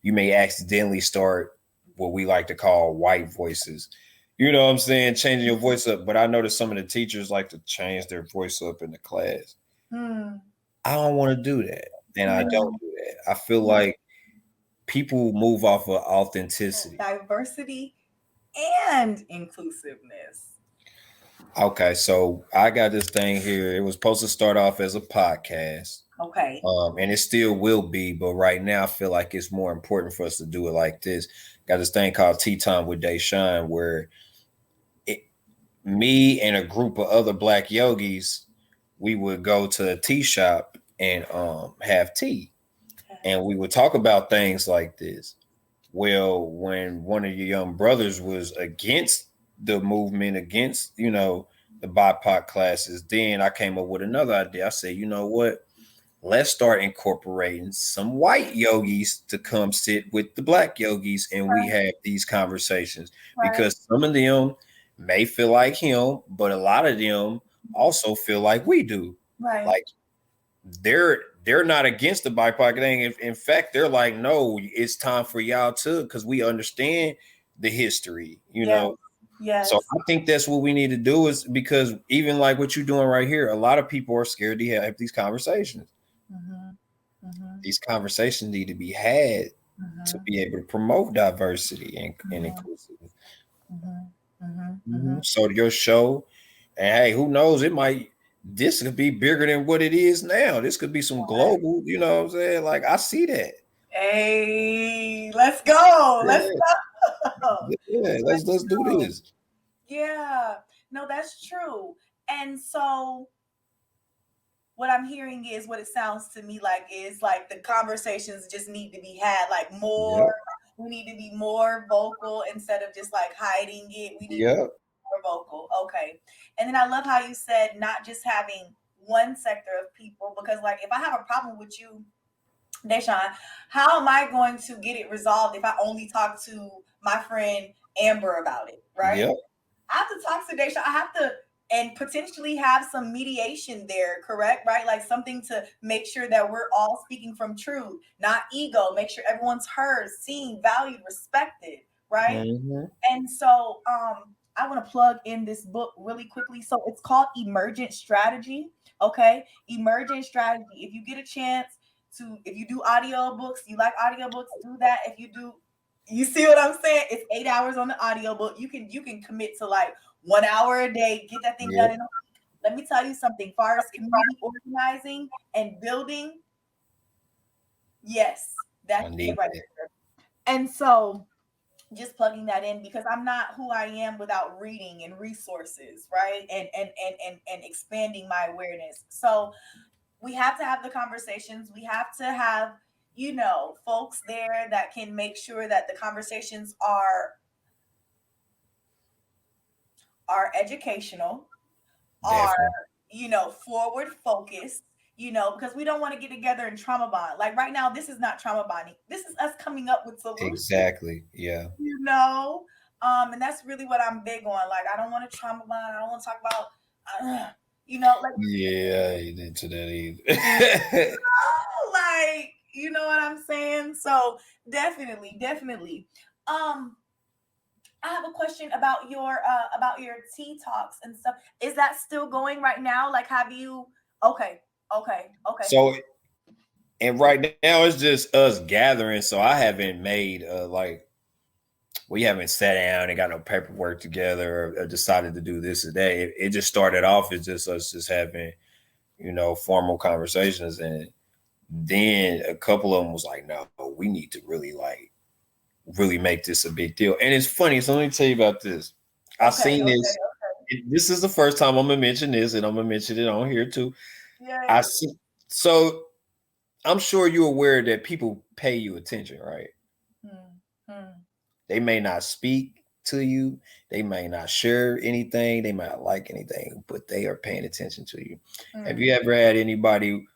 you may accidentally start what we like to call white voices. You know what I'm saying? Changing your voice up. But I noticed some of the teachers like to change their voice up in the class. I don't want to do that. And I don't do that. I feel like people move off of authenticity. Diversity and inclusiveness. Okay, so I got this thing here. It was supposed to start off as a podcast. Okay. And it still will be, but right now I feel like it's more important for us to do it like this. Got this thing called Tea Time with Deshaun, where me and a group of other black yogis, we would go to a tea shop and have tea. And we would talk about things like this. Well, when one of your young brothers was against the movement, against, the BIPOC classes, then I came up with another idea. I said, you know what? Let's start incorporating some white yogis to come sit with the black yogis and we have these conversations because some of them may feel like him, but a lot of them also feel like we do. Right. Like they're not against the BIPOC thing. In fact, they're like, no, it's time for y'all to, because we understand the history, you know. Yes. So I think that's what we need to do, is because even like what you're doing right here, a lot of people are scared to have these conversations. These conversations need to be had to be able to promote diversity and inclusivity. So your show, and hey, who knows? This could be bigger than what it is now. This could be some global, you know what I'm saying? Like, I see that. Hey, let's go. Let's go. Yeah, let's do this. Yeah, no, that's true. And so what I'm hearing is, what it sounds to me like is like the conversations just need to be had, like more. We need to be more vocal instead of just like hiding it. We need to be more vocal. Okay. And then I love how you said not just having one sector of people, because like if I have a problem with you, Deshaun, how am I going to get it resolved if I only talk to my friend Amber about it, right? Yep. I have to talk to Deshaun. I have to, and potentially have some mediation there, correct? Right? Like something to make sure that we're all speaking from truth, not ego. Make sure everyone's heard, seen, valued, respected, right? And so I want to plug in this book really quickly. So it's called Emergent Strategy. Okay. Emergent Strategy. If you get a chance if you do audiobooks, you like audiobooks, do that. If you do, you see what I'm saying? It's 8 hours on the audiobook. You can commit to like 1 hour a day, get that thing done in a week. Let me tell you something. Far as community organizing and building, yes, that's it right there. And so just plugging that in, because I'm not who I am without reading and resources, right? And expanding my awareness. So we have to have the conversations. We have to have, folks there that can make sure that the conversations are educational, definitely. Are, forward focused, because we don't want to get together and trauma bond. Like right now, this is not trauma bonding. This is us coming up with solutions. Exactly. Yeah. And that's really what I'm big on. Like, I don't want to trauma bond. I don't want to talk about, like. Yeah, I ain't into that either. Like, you know what I'm saying? So definitely. I have a question about your tea talks and stuff. Is that still going right now? Like, have you? Okay. So, and right now it's just us gathering. So I haven't made we haven't sat down and got no paperwork together or decided to do this today. It just started off as just us just having, formal conversations, and then a couple of them was like, no, we need to really make this a big deal. And it's funny. So let me tell you about this. I seen this. This is the first time I'm gonna mention this, and I'm gonna mention it on here too. Yeah. So I'm sure you're aware that people pay you attention, right? They may not speak to you. They may not share anything. They might not like anything, but they are paying attention to you. Have you ever had anybody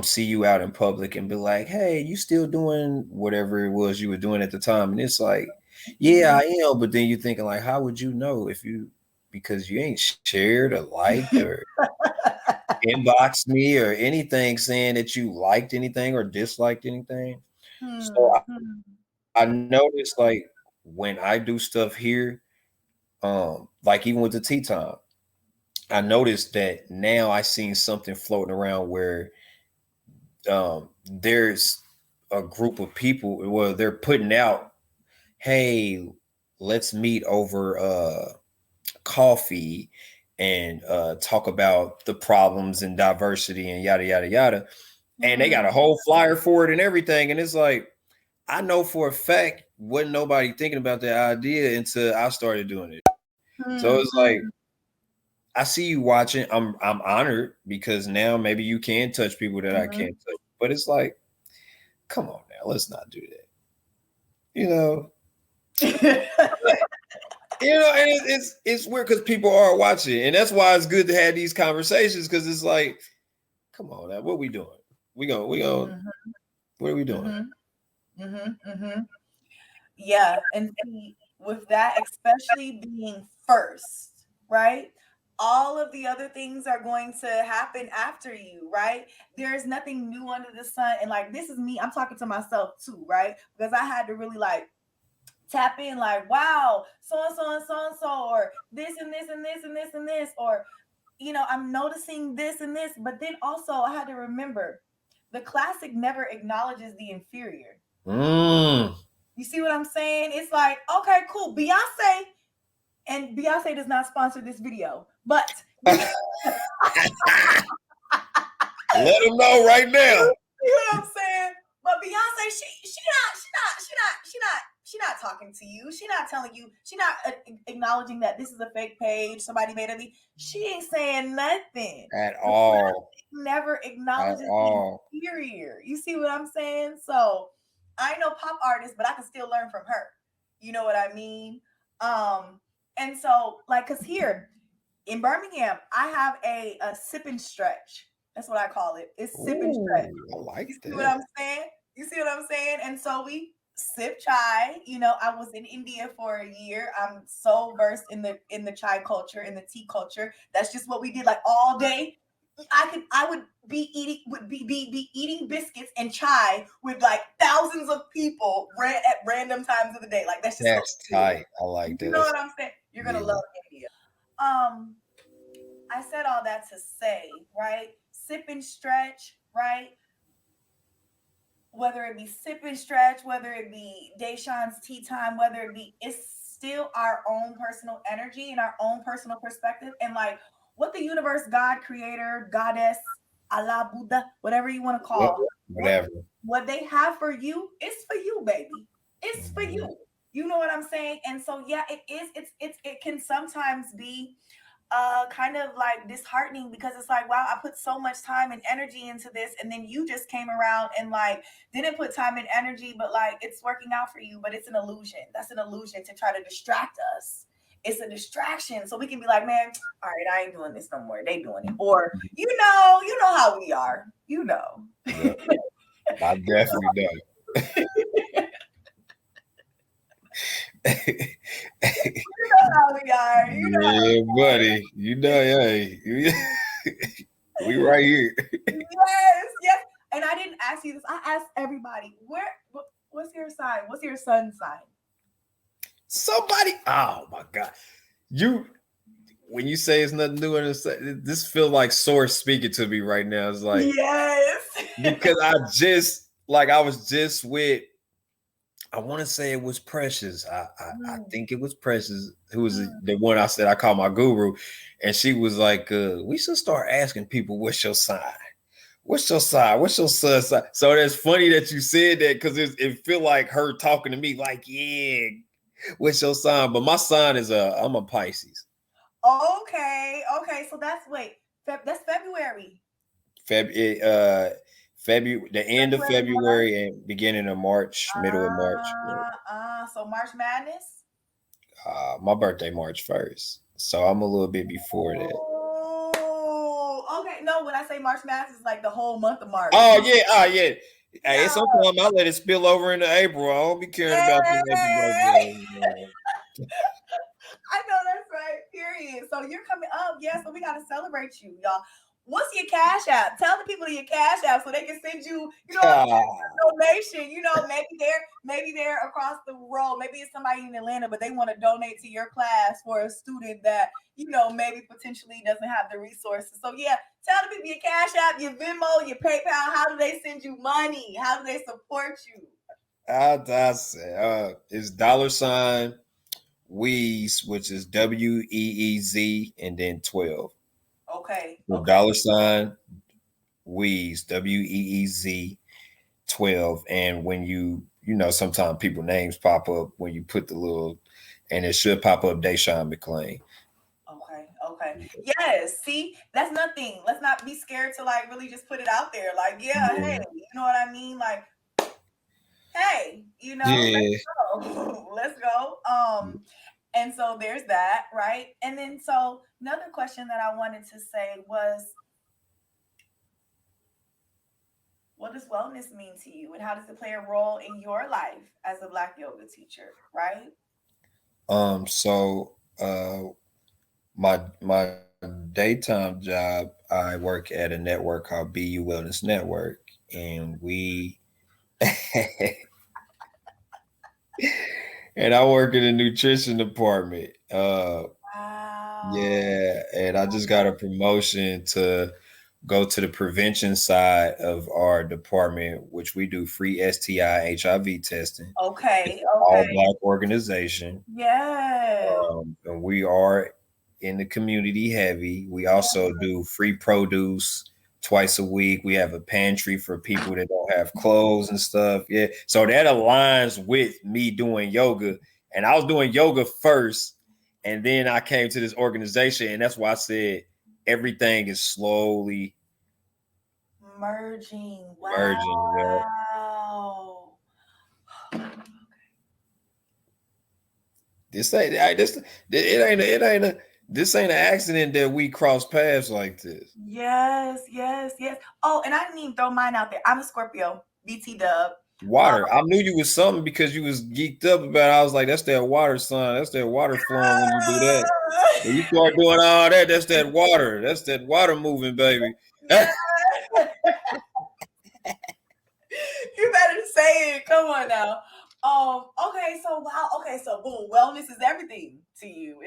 see you out in public and be like, hey, you still doing whatever it was you were doing at the time? And it's like, yeah, I am. But then you're thinking like, how would you know because you ain't shared or liked or inboxed me or anything saying that you liked anything or disliked anything. So I noticed like when I do stuff here, like even with the tea time, I noticed that now I seen something floating around where there's a group of people, well, they're putting out, hey, let's meet over coffee and talk about the problems and diversity and yada yada yada. And they got a whole flyer for it and everything. And it's like, I know for a fact wasn't nobody thinking about that idea until I started doing it. So it's like, I see you watching. I'm honored because now maybe you can touch people that I can't touch. But it's like, come on now, let's not do that. You know. And it's weird because people are watching, and that's why it's good to have these conversations, because it's like, come on now, what we doing? We going what are we doing? Yeah, and see, with that, especially being first, right? All of the other things are going to happen after you, right? There's nothing new under the sun. And like, this is me, I'm talking to myself too, right? Because I had to really like tap in, like, wow, so and so and so and so, or this and this and this and this and this, or, I'm noticing this and this. But then also, I had to remember the classic never acknowledges the inferior. You see what I'm saying? It's like, okay, cool. Beyonce does not sponsor this video, but Let them know right now. You know what I'm saying? But Beyonce, she not talking to you. She not telling you. She not acknowledging that this is a fake page. Somebody made it. She ain't saying nothing at all. Never acknowledges the inferior. You see what I'm saying? So I know pop artists, but I can still learn from her. You know what I mean? And so like, cause here in Birmingham, I have a sip and stretch. That's what I call it. It's sip and stretch. I like that. You see what I'm saying? You see what I'm saying? And so we sip chai. I was in India for a year. I'm so versed in the chai culture, in the tea culture. That's just what we did, like all day. I would be eating biscuits and chai with like thousands of people at random times of the day. Like that's tight. I like that. You know what I'm saying? You're gonna love India. I said all that to say, right? Sip and stretch, right? Whether it be sip and stretch, whether it be Deshawn's tea time, whether it be, it's still our own personal energy and our own personal perspective. And like what the universe, God, creator, goddess, Allah, Buddha, whatever you want to call, whatever. What they have for you is for you, baby. It's for you. You know what I'm saying? And so, yeah, it can sometimes be kind of like disheartening, because it's like, wow, I put so much time and energy into this, and then you just came around and like didn't put time and energy, but like it's working out for you, but it's an illusion. That's an illusion to try to distract us. It's a distraction, so we can be like, man, all right, I ain't doing this no more. They doing it, or you know how we are. Yeah, I definitely know. You know how we are. Yeah, buddy. Hey, we right here. Yes. And I didn't ask you this. I asked everybody. What's your sign? What's your sun sign? Somebody. Oh my God. When you say it's nothing new, this feels like Source speaking to me right now. It's like, yes, because I was just with, I want to say it was Precious. I think it was Precious, who was the one I said I call my guru. And she was like, we should start asking people, what's your sign? What's your sign? What's your sun sign? So that's funny that you said that, because it feel like her talking to me like, yeah, what's your sign? But my sign is I'm a Pisces. Okay. So that's February. February, the end of February and beginning of March, middle of March. So March Madness? My birthday March 1st. So I'm a little bit before that. Oh, okay. No, when I say March Madness, it's like the whole month of March. Oh, yeah. Hey, sometimes I let it spill over into April. I don't be caring about this April birthday. I know that's right. Period. So you're coming up. Yeah, so we got to celebrate you, y'all. What's your cash app? Tell the people your cash app so they can send you, donation. Maybe they're across the road. Maybe it's somebody in Atlanta, but they want to donate to your class for a student that maybe potentially doesn't have the resources. So yeah, tell the people your cash app, your Venmo, your PayPal. How do they send you money? How do they support you? I say it's $ Weez, which is WEEZ and then 12. Okay. The Okay. $Weez, WEEZ 12. And when sometimes people names pop up when you put the little, and it should pop up Deshaun McClain. Okay. Okay. Yes. See, that's nothing. Let's not be scared to like really just put it out there. Like, yeah, hey, you know what I mean? Like, hey, Yeah. let's go. Let's go. And so there's that, right? And then so another question that I wanted to say was, what does wellness mean to you, and how does it play a role in your life as a Black yoga teacher, right? So my daytime job, I work at a network called BU Wellness Network, and we and I work in the nutrition department. Wow. Yeah, and I just got a promotion to go to the prevention side of our department, which we do free STI HIV testing. It's Okay. an all Okay. Black organization. Yes. And we are in the community heavy. We also do free produce twice a week. We have a pantry for people that don't have clothes and stuff. Yeah. So that aligns with me doing yoga. And I was doing yoga first. And then I came to this organization. And that's why I said everything is slowly Merging. merging. Yeah. Wow. This ain't this ain't an accident that we cross paths like this. Yes, yes, yes. Oh, and I didn't even throw mine out there. I'm a Scorpio, BT dub. Water. I knew you was something because you was geeked up about it. I was like, that's that water sign. That's that water flowing when you do that. When you start doing all that, that's that water. That's that water moving, baby. Yeah. You better say it. Come on now. Okay, so wow, okay, so boom, wellness is everything to you.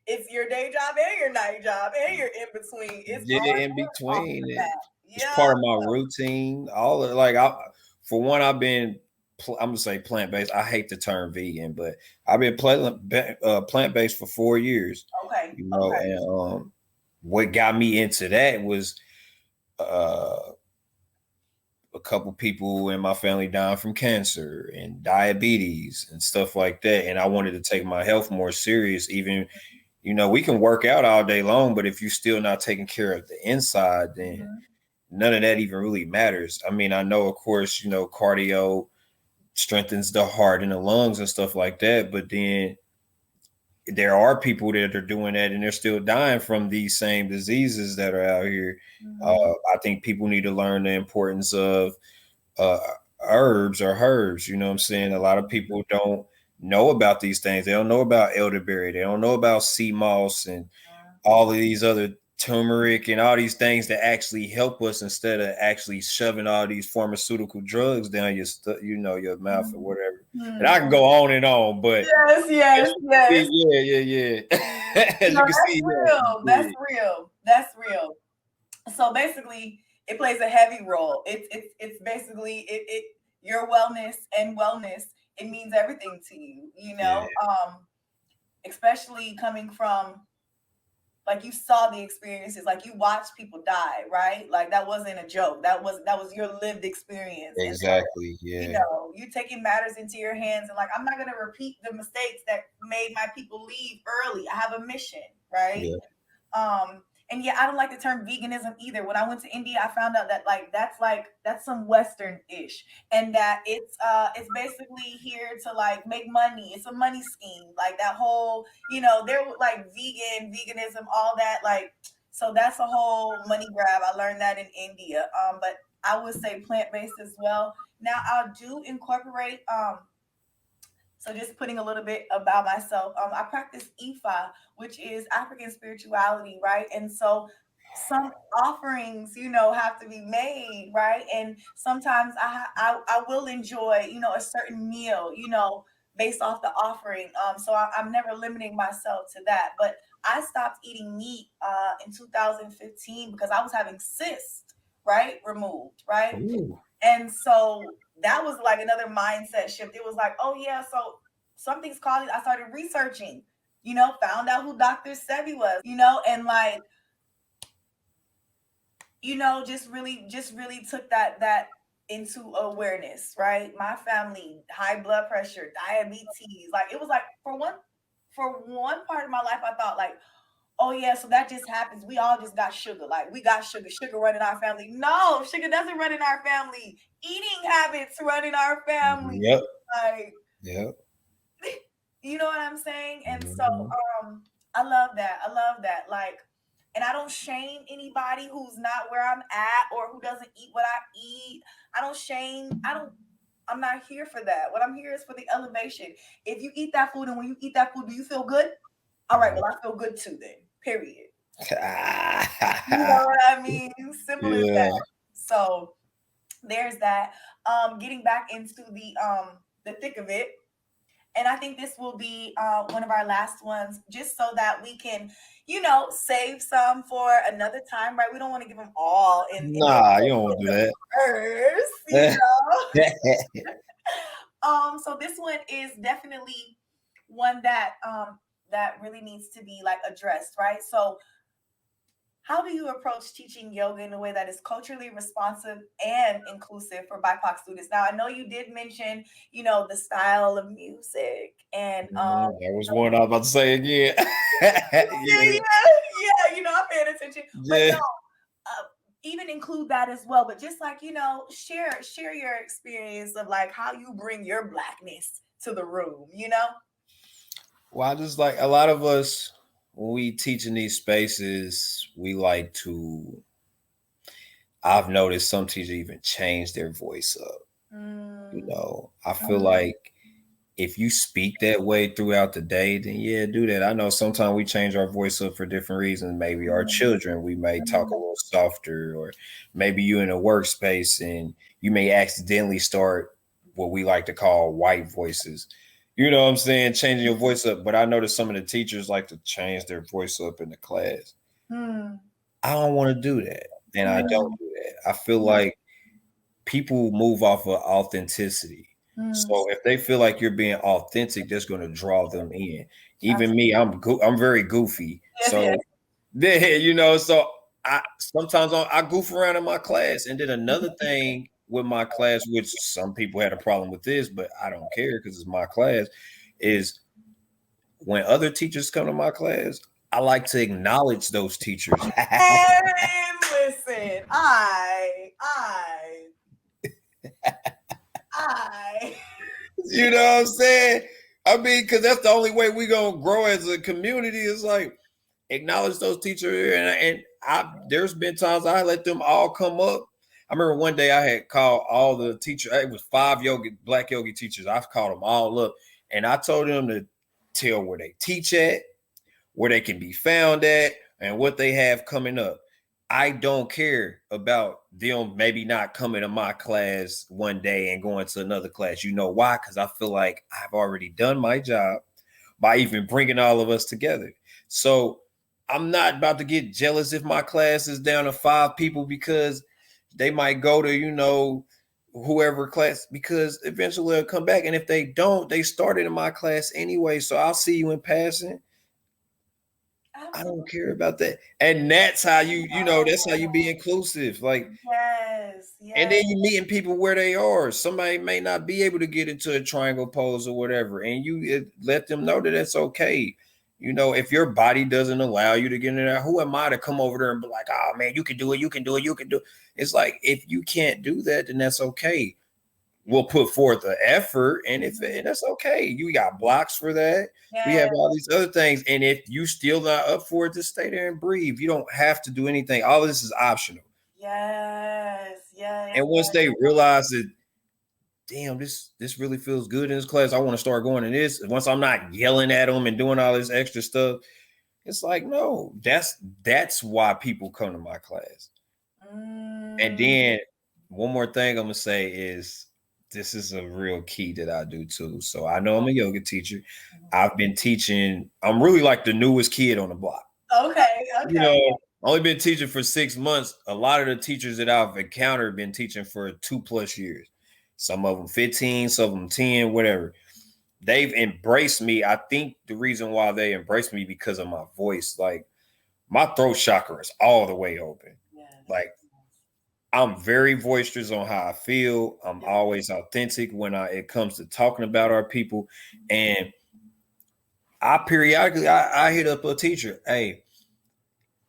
It's your day job and your night job and your in between. It's Yeah, all in off between the it. bat. It's Yeah. part of my routine. All of like for one, I've been I'm gonna say plant based. I hate the term vegan, but I've been plant based for 4 years. Okay. Okay. And what got me into that was uh a couple people in my family dying from cancer and diabetes and stuff like that. And I wanted to take my health more serious. Even, we can work out all day long, but if you're still not taking care of the inside, then none of that even really matters. I mean, I know, of course, cardio strengthens the heart and the lungs and stuff like that, but then there are people that are doing that and they're still dying from these same diseases that are out here. I think people need to learn the importance of uh, herbs or herbs. You know what I'm saying? A lot of people don't know about these things. They don't know about elderberry. They don't know about sea moss and all of these other turmeric and all these things that actually help us instead of actually shoving all these pharmaceutical drugs down your mouth or whatever. And I can go on, but Yes. yeah. As No, you can that's see, real. That's real. That's real. So basically, it plays a heavy role. It's basically your wellness. It means everything to you. yeah, Especially coming from, like, you saw the experiences, like you watched people die, right? Like that wasn't a joke. That was your lived experience. And so, exactly, yeah, you taking matters into your hands, and like, I'm not gonna repeat the mistakes that made my people leave early. I have a mission, right? yeah. And yeah, I don't like the term veganism either. When I went to India, I found out that that's some Western-ish, and that it's basically here to like make money. It's a money scheme, like that whole, they're like veganism, all that, like, so that's a whole money grab. I learned that in India. But I would say plant-based as well. Now I do incorporate so just putting a little bit about myself. I practice Ifa, which is African spirituality, right? And so some offerings, have to be made, right? And sometimes I will enjoy, a certain meal, based off the offering. So I'm never limiting myself to that. But I stopped eating meat in 2015 because I was having cysts, right, removed, right? Ooh. And so that was like another mindset shift. It was like, oh yeah, so something's calling. I started researching, found out who Dr. Sebi was, and like, just really took that into awareness, right? My family, high blood pressure, diabetes. Like it was like for one part of my life, I thought like, oh yeah, so that just happens. We all just got sugar. Like we got sugar running our family. No, sugar doesn't run in our family. Eating habits run in our family. Yep. Like, Yep. you know what I'm saying? And so Mhm. I love that. I love that. Like, and I don't shame anybody who's not where I'm at or who doesn't eat what I eat. I'm not here for that. What I'm here is for the elevation. If you eat that food and when you eat that food, do you feel good? All right, well, I feel good too then. Period. You know what I mean? Simple as Yeah. that. So there's that. Getting back into the thick of it. And I think this will be one of our last ones, just so that we can, save some for another time, right? We don't want to give them all in Nah, you don't want to do that. first, So this one is definitely one that really needs to be like addressed, right? So how do you approach teaching yoga in a way that is culturally responsive and inclusive for BIPOC students? Now, I know you did mention, the style of music and That was one I was about to say again. yeah, Yeah. I'm paying attention. But Yeah. no, even include that as well. But just like, share your experience of like how you bring your blackness to the room. Well, I just like a lot of us when we teach in these spaces, we like to. I've noticed some teachers even change their voice up. I feel like if you speak that way throughout the day, then yeah, do that. I know sometimes we change our voice up for different reasons. Maybe our children, we may talk a little softer, or maybe you in a workspace and you may accidentally start what we like to call white voices. You know what I'm saying? Changing your voice up. But I noticed some of the teachers like to change their voice up in the class. Mm. I don't want to do that. And I don't Mm. do that. I feel like people move off of authenticity. Mm. So if they feel like you're being authentic, that's going to draw them in. Even Absolutely. me, I'm very goofy. Yes, yes. So so I sometimes I goof around in my class. And then another thing with my class, which some people had a problem with this, but I don't care because it's my class, is when other teachers come to my class, I like to acknowledge those teachers. And listen, I. You know what I'm saying? I mean, because that's the only way we gonna grow as a community is like acknowledge those teachers. There's been times I let them all come up. I remember one day I had called all the teachers. It was 5 black yogi teachers. I've called them all up, and I told them to tell where they teach at, where they can be found at, and what they have coming up. I don't care about them maybe not coming to my class one day and going to another class. You know why? Because I feel like I've already done my job by even bringing all of us together. So I'm not about to get jealous if my class is down to 5 people because they might go to, whoever class, because eventually they'll come back. And if they don't, they started in my class anyway. So I'll see you in passing. I don't care about that. And that's how that's how you be inclusive. Like, Yes, and yes. then you meeting people where they are. Somebody may not be able to get into a triangle pose or whatever, and you let them know that that's okay. If your body doesn't allow you to get in there, who am I to come over there and be like, oh man, you can do it, you can do it, you can do it. It's like, if you can't do that, then that's okay. We'll put forth the effort, and that's okay. You got blocks for that. We have Yes, all these other things, and if you still not up for it, just stay there and breathe. You don't have to do anything. All of this is optional. yes, yes. And once they realize that, damn, this really feels good in this class, I want to start going to this. Once I'm not yelling at them and doing all this extra stuff, It's like, no, that's why people come to my class. And then one more thing I'm gonna say is this is a real key that I do too. So I know I'm a yoga teacher. I've been teaching, I'm really like the newest kid on the block. Okay. You know, only been teaching for 6 months. A lot of the teachers that I've encountered been teaching for 2+ years. Some of them 15, some of them 10, whatever. They've embraced me. I think the reason why they embraced me because of my voice. Like my throat chakra is all the way open. Yes. Like I'm very boisterous on how I feel. I'm always authentic when it comes to talking about our people. And I periodically I hit up a teacher. Hey,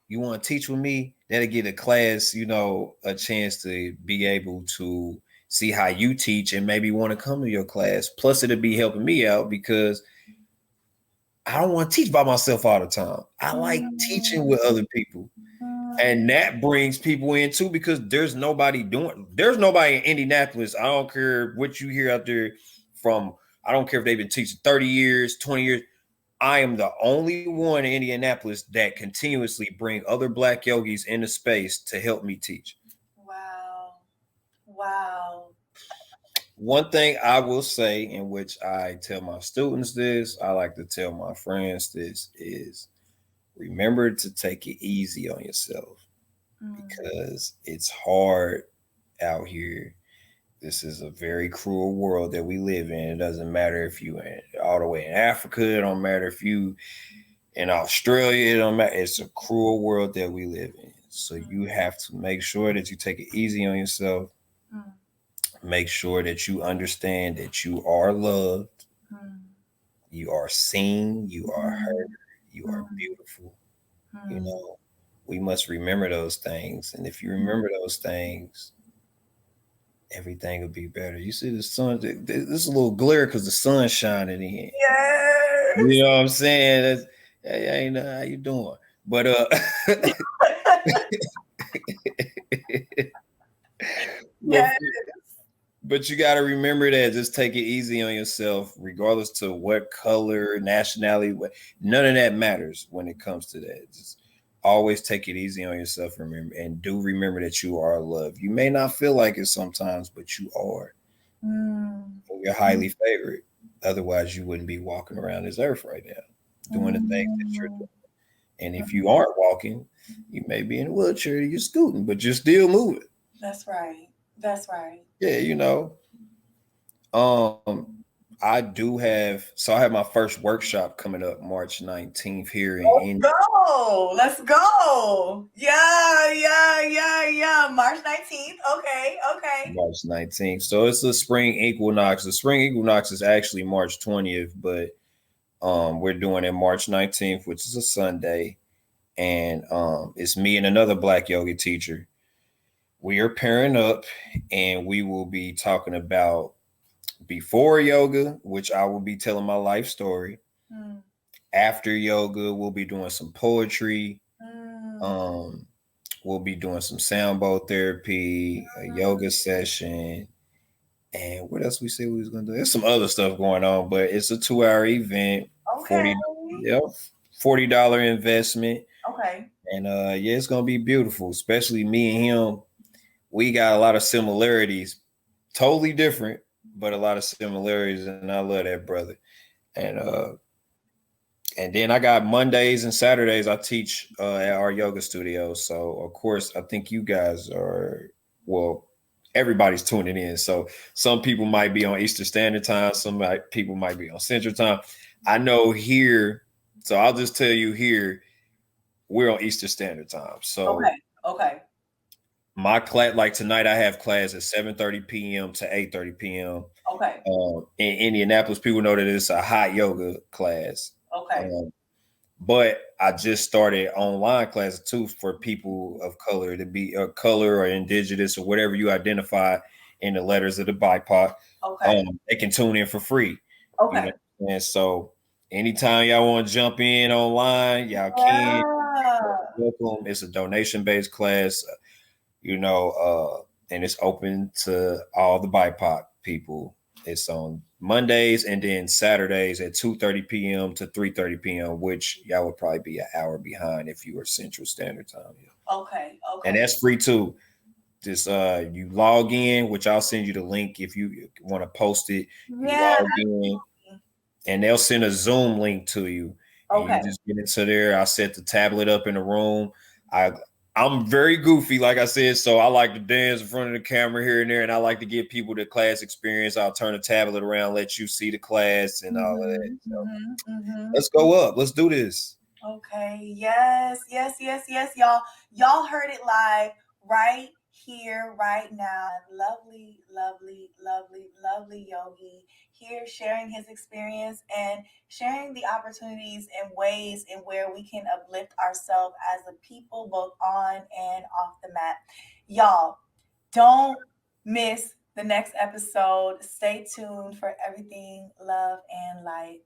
you want to teach with me? That'll get a class, a chance to be able to see how you teach and maybe want to come to your class. Plus, it'll be helping me out because I don't want to teach by myself all the time. I like teaching with other people. And that brings people in too, because there's nobody in Indianapolis. I don't care what you hear out there I don't care if they've been teaching 30 years, 20 years. I am the only one in Indianapolis that continuously bring other Black yogis into space to help me teach. Wow. One thing I will say, in which I tell my students this, I like to tell my friends this, is remember to take it easy on yourself because it's hard out here. This is a very cruel world that we live in. It doesn't matter if you all the way in Africa. It don't matter if you in Australia. It don't matter. It's a cruel world that we live in. So you have to make sure that you take it easy on yourself. Make sure that you understand that you are loved. You are seen. You are heard. You are beautiful. We must remember those things. And if you remember those things, everything will be better. You see the sun, this is a little glare because the sun's shining in. Yes. You know what I'm saying? Hey, how you doing? But Yes. But you got to remember that. Just take it easy on yourself, regardless to what color, nationality, none of that matters when it comes to that. Just always take it easy on yourself. Remember that you are loved. You may not feel like it sometimes, but you are. You're highly favored. Otherwise, you wouldn't be walking around this earth right now, doing the things that you're doing. And if you aren't walking, you may be in a wheelchair, you're scooting, but you're still moving. That's right. Yeah, I have my first workshop coming up March 19th here in India. Let's go. Yeah. March 19th. Okay. March 19th. So it's the spring equinox. The spring equinox is actually March 20th, but we're doing it March 19th, which is a Sunday. And it's me and another Black yoga teacher. We are pairing up and we will be talking about before yoga, which I will be telling my life story. After yoga, we'll be doing some poetry. We'll be doing some sound bowl therapy, a yoga session. And what else we said we was going to do? There's some other stuff going on, but it's a 2-hour event. Okay. $40 investment. Okay. And it's going to be beautiful, especially me and him. We got a lot of similarities, totally different, but a lot of similarities. And I love that brother. And then I got Mondays and Saturdays I teach at our yoga studio. So, of course, I think you guys everybody's tuning in. So some people might be on Eastern Standard Time. People might be on Central Time. I know here, so I'll just tell you here, we're on Eastern Standard Time. So okay. My class, like tonight, I have class at 7:30 p.m. to 8:30 p.m. Okay. In Indianapolis, people know that it's a hot yoga class. Okay. But I just started online classes too for people of color, to be a color or indigenous or whatever you identify in the letters of the BIPOC. Okay. They can tune in for free. Okay. And so anytime y'all want to jump in online, y'all can. Welcome. It's a donation-based class, and it's open to all the BIPOC people. It's on Mondays, and then Saturdays at 2:30 p.m. to 3:30 p.m., which y'all would probably be an hour behind if you were Central Standard Time. Okay. And that's free too. Just you log in, which I'll send you the link if you want to post it. You log in, and they'll send a Zoom link to you. And you just get into there. I set the tablet up in the room. I'm very goofy, like I said, so I like to dance in front of the camera here and there, and I like to give people the class experience. I'll turn the tablet around, let you see the class and all of that. So let's go up. Let's do this. Okay. Yes. Y'all heard it live right here, right now. Lovely, lovely, lovely, lovely Yogi here sharing his experience and sharing the opportunities and ways in where we can uplift ourselves as a people, both on and off the mat. Y'all, don't miss the next episode. Stay tuned for everything love and light.